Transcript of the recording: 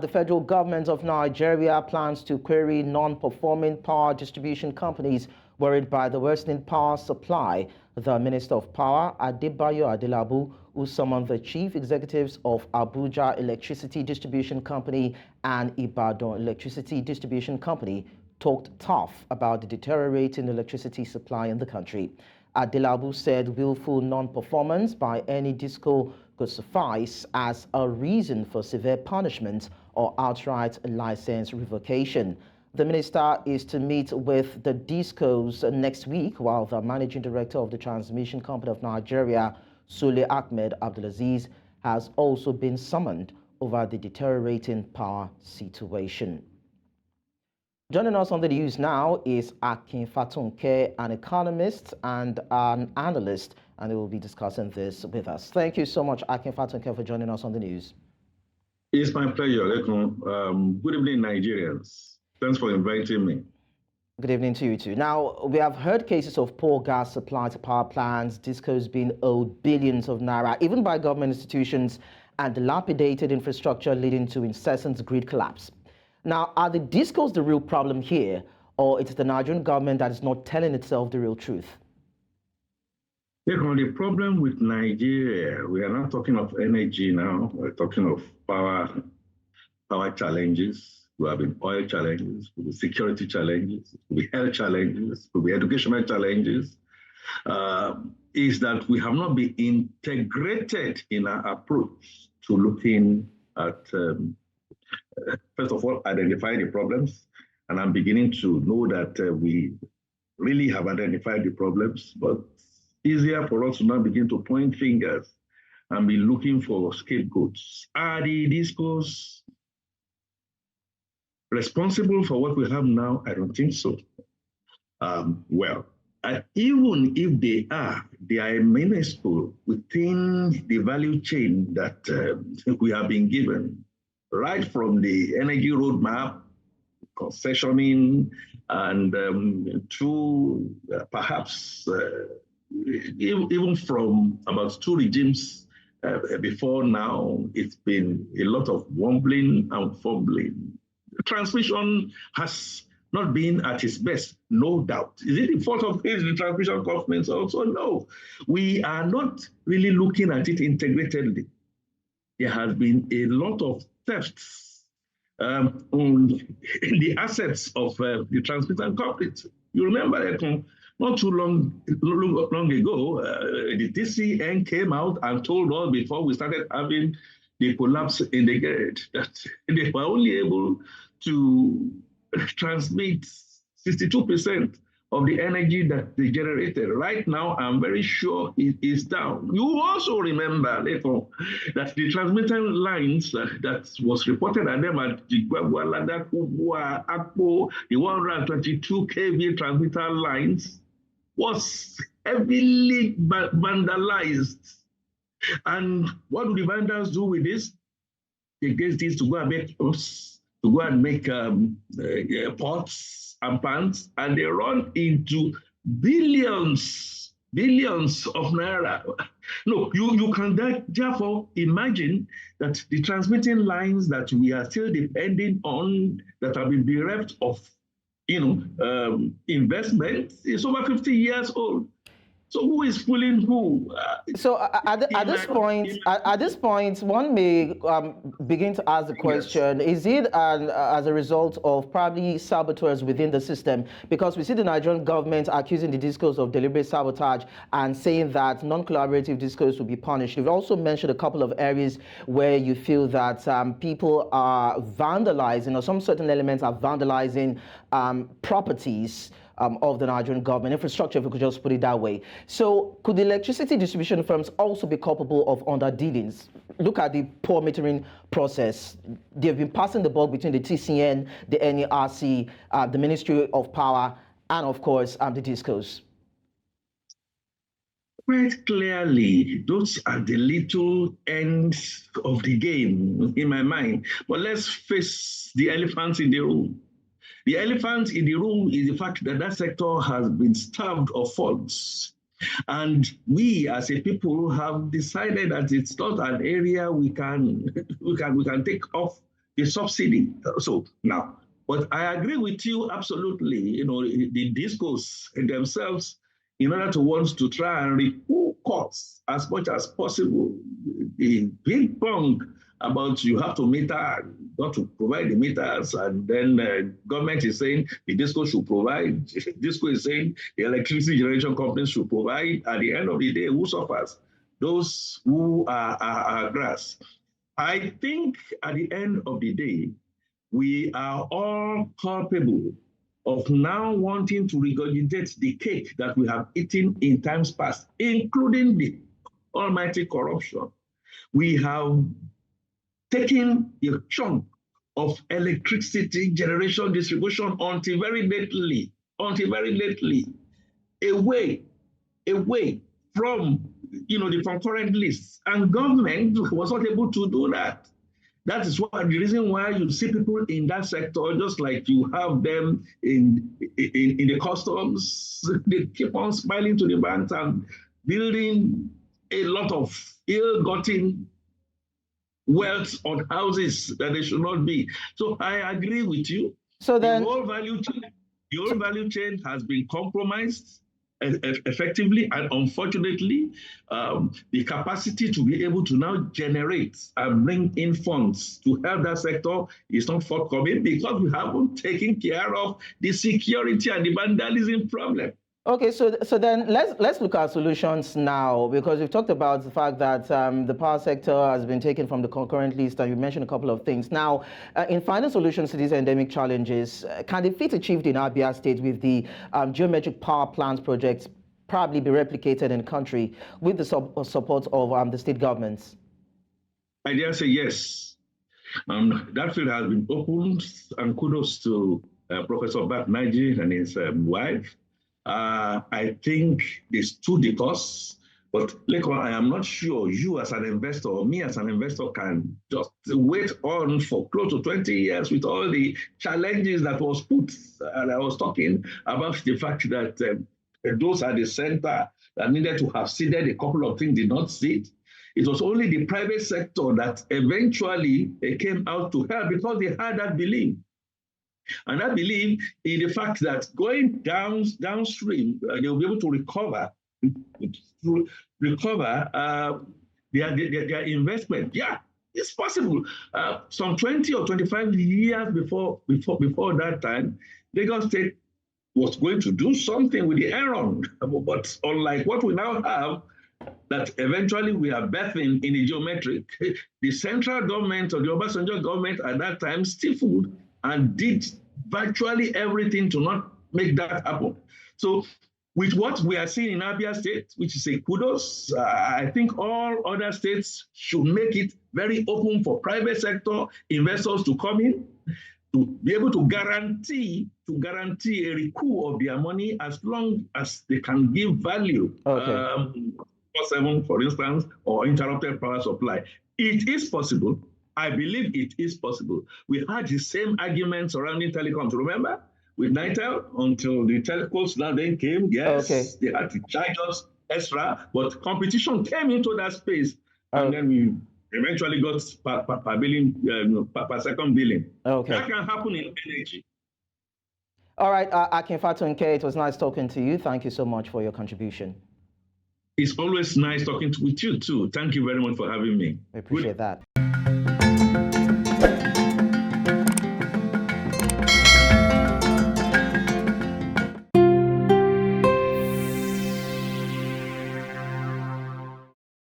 The federal government of Nigeria plans to query non-performing power distribution companies worried by the worsening power supply. The Minister of Power, Adebayo Adelabu, who summoned the chief executives of Abuja Electricity Distribution Company and Ibadan Electricity Distribution Company, talked tough about the deteriorating electricity supply in the country. Adelabu said willful non-performance by any disco could suffice as a reason for severe punishment or outright license revocation. The minister is to meet with the discos next week, while the managing director of the Transmission Company of Nigeria, Sule Ahmed Abdulaziz, has also been summoned over the deteriorating power situation. Joining us on the news now is Akin Fatunke, an economist and an analyst, and he will be discussing this with us. Thank you so much, Akin Fatunke, for joining us on the news. It's my pleasure, Lekan. Good evening, Nigerians. Thanks for inviting me. Good evening to you too. Now, we have heard cases of poor gas supply to power plants, discos being owed billions of naira, even by government institutions, and dilapidated infrastructure leading to incessant grid collapse. Now, are the discos the real problem here, or it's the Nigerian government that is not telling itself the real truth? The problem with Nigeria, we are not talking of energy now, we're talking of power challenges. We have been oil challenges, we have security challenges, we have health challenges, we have educational challenges, is that we have not been integrated in our approach to looking at first of all, identify the problems. And I'm beginning to know that we really have identified the problems, but easier for us to now begin to point fingers and be looking for scapegoats. Are the discos responsible for what we have now? I don't think so. Even if they are minuscule within the value chain that we have been given, right from the energy roadmap, concessioning, and through perhaps even from about two regimes before now, it's been a lot of wobbling and fumbling. Transmission has not been at its best, no doubt. Is it the fault of the transmission governments also? No. We are not really looking at it integratedly. There has been a lot of thefts on the assets of the transmission companies. You remember that not too long ago, the TCN came out and told us before we started having the collapse in the grid that they were only able to transmit 62% of the energy that they generated. Right now, I'm very sure it is down. You also remember, therefore, that the transmission lines that was reported at them at the Akpo, the 122 kV transmitter lines, was heavily vandalized. And what do the vandals do with this? They get this to go and make pots and pans, and they run into billions of naira. No, you can therefore imagine that the transmitting lines that we are still depending on, that have been bereft of investment, is over 50 years old. So who is fooling who? So at this point, one may begin to ask the question: yes. Is it as a result of probably saboteurs within the system? Because we see the Nigerian government accusing the discos of deliberate sabotage and saying that non-collaborative discos will be punished. You've also mentioned a couple of areas where you feel that people are vandalizing, or some certain elements are vandalizing properties of the Nigerian government, infrastructure, if we could just put it that way. So could the electricity distribution firms also be culpable of underdealings? Look at the poor metering process. They've been passing the buck between the TCN, the NERC, the Ministry of Power, and of course, the discos. Quite clearly, those are the little ends of the game in my mind. But let's face the elephant in the room. The elephant in the room is the fact that that sector has been starved of funds. And we as a people have decided that it's not an area we can take off the subsidy. So now, but I agree with you absolutely. The discos themselves, in order to want to try and recoup costs as much as possible, the big punk about you have to meter, got to provide the meters, and then government is saying the disco should provide. Disco is saying the electricity generation companies should provide. At the end of the day, who suffers? Those who are grass. I think at the end of the day, we are all culpable of now wanting to regurgitate the cake that we have eaten in times past, including the almighty corruption. We have taken a chunk of electricity generation distribution until very lately, away from the concurrent lists, and government was not able to do that. That is the reason why you see people in that sector, just like you have them in the customs. They keep on smiling to the banks and building a lot of ill-gotten wealth on houses that they should not be. So I agree with you. So then, the whole value chain has been compromised effectively, and unfortunately, the capacity to be able to now generate and bring in funds to help that sector is not forthcoming because we haven't taken care of the security and the vandalism problem. Okay, so then let's look at solutions now, because we've talked about the fact that the power sector has been taken from the concurrent list, and you mentioned a couple of things. Now, in finding solutions to these endemic challenges, can the feat achieved in Abia State with the geometric power plants projects probably be replicated in the country with the support of the state governments? I dare say yes. That field has been opened, and kudos to Professor Bat Naji and his wife. I think they stood the cost, but Lekan, I am not sure you as an investor or me as an investor can just wait on for close to 20 years with all the challenges that was put. And I was talking about the fact that those at the center that needed to have seeded a couple of things did not seed. It was only the private sector that eventually came out to help because they had that belief. And I believe in the fact that going downstream, they will be able to recover their investment. Yeah, it's possible. Some 20 or 25 years before that time, Lagos State was going to do something with the Aaron. But unlike what we now have, that eventually we are birthing in the geometric, the central government or the Obasanjo government at that time stifled and did virtually everything to not make that happen. So with what we are seeing in Abia State, which is a kudos, I think all other states should make it very open for private sector investors to come in, to be able to guarantee a recoup of their money as long as they can give value. Okay. 7, for instance, or interrupted power supply. It is possible. I believe it is possible. We had the same argument surrounding telecoms, remember? With Nitel, until the telcos now then came, yes, okay. They had to charge us extra, but competition came into that space, and then we eventually got per billing, per second billing. Okay. That can happen in energy. All right, Akin, Fatunke, it was nice talking to you. Thank you so much for your contribution. It's always nice talking with you too. Thank you very much for having me. I appreciate that.